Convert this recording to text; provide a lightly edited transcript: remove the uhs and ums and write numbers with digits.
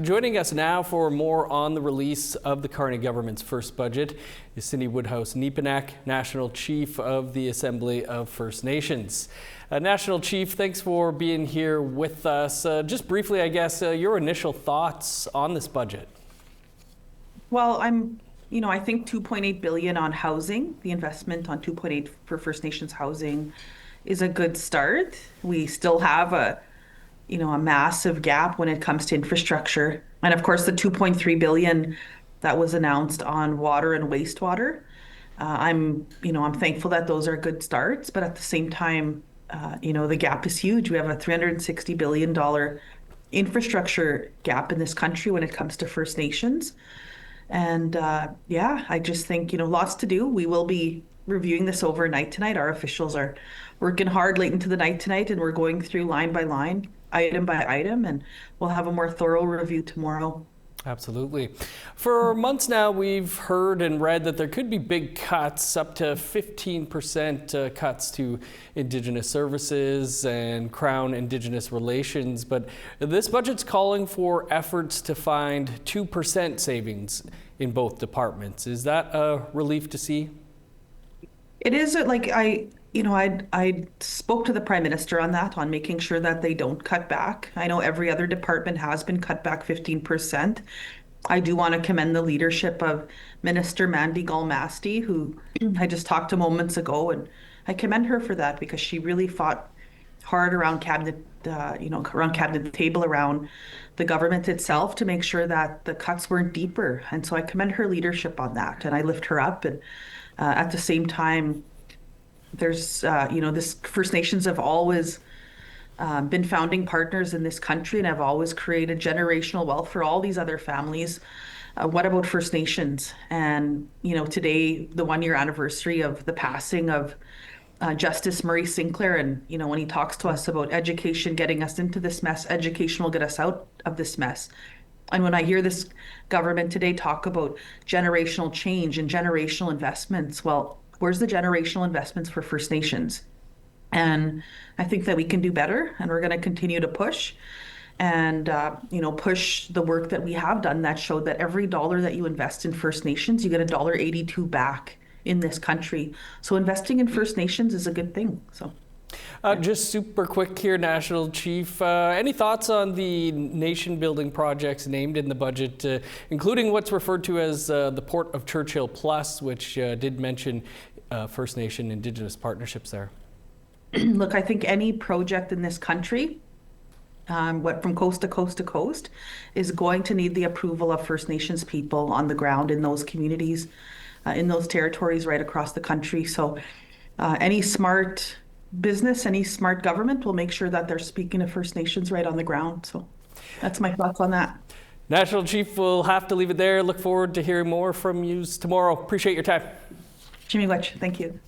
Joining us now for more on the release of the Carney government's first budget is Cindy Woodhouse-Nepinak, National Chief of the Assembly of First Nations. National Chief, thanks for being here with us. Just briefly, I guess, your initial thoughts on this budget. Well, I think $2.8 billion on housing, the investment on 2.8 for First Nations housing is a good start. We still have a massive gap when it comes to infrastructure. And of course, the $2.3 billion that was announced on water and wastewater. I'm thankful that those are good starts, but at the same time, the gap is huge. We have a $360 billion infrastructure gap in this country when it comes to First Nations. And I just think, lots to do. We will be reviewing this overnight tonight. Our officials are working hard late into the night tonight, and we're going through line by line, item by item, and we'll have a more thorough review tomorrow. Absolutely. For months now, we've heard and read that there could be big cuts, up to 15% cuts to Indigenous services and Crown Indigenous relations. But this budget's calling for efforts to find 2% savings in both departments. Is that a relief to see? It is. I spoke to the Prime Minister on that, on making sure that they don't cut back. I know every other department has been cut back 15%. I do want to commend the leadership of Minister Mandy Galmasti, who I just talked to moments ago, and I commend her for that because she really fought hard around cabinet, around cabinet table, around the government itself to make sure that the cuts weren't deeper. And so I commend her leadership on that, and I lift her up. And at the same time, there's, this First Nations have always been founding partners in this country and have always created generational wealth for all these other families. What about First Nations? And, today, the 1-year anniversary of the passing of Justice Murray Sinclair. And, when he talks to us about education getting us into this mess, education will get us out of this mess. And when I hear this government today talk about generational change and generational investments, well, where's the generational investments for First Nations? And I think that we can do better, and we're going to continue to push and, push the work that we have done that showed that every dollar that you invest in First Nations, you get $1.82 back in this country. So investing in First Nations is a good thing. So. Just super quick here, National Chief. Any thoughts on the nation-building projects named in the budget, including what's referred to as the Port of Churchill Plus, which did mention First Nation Indigenous partnerships there? Look, I think any project in this country, from coast to coast to coast, is going to need the approval of First Nations people on the ground in those communities, in those territories right across the country. So any smart business, any smart government will make sure that they're speaking to First Nations right on the ground. So that's my thoughts on that. National Chief, we'll have to leave it there. Look forward to hearing more from you tomorrow. Appreciate your time. Jimmy Wetch, thank you.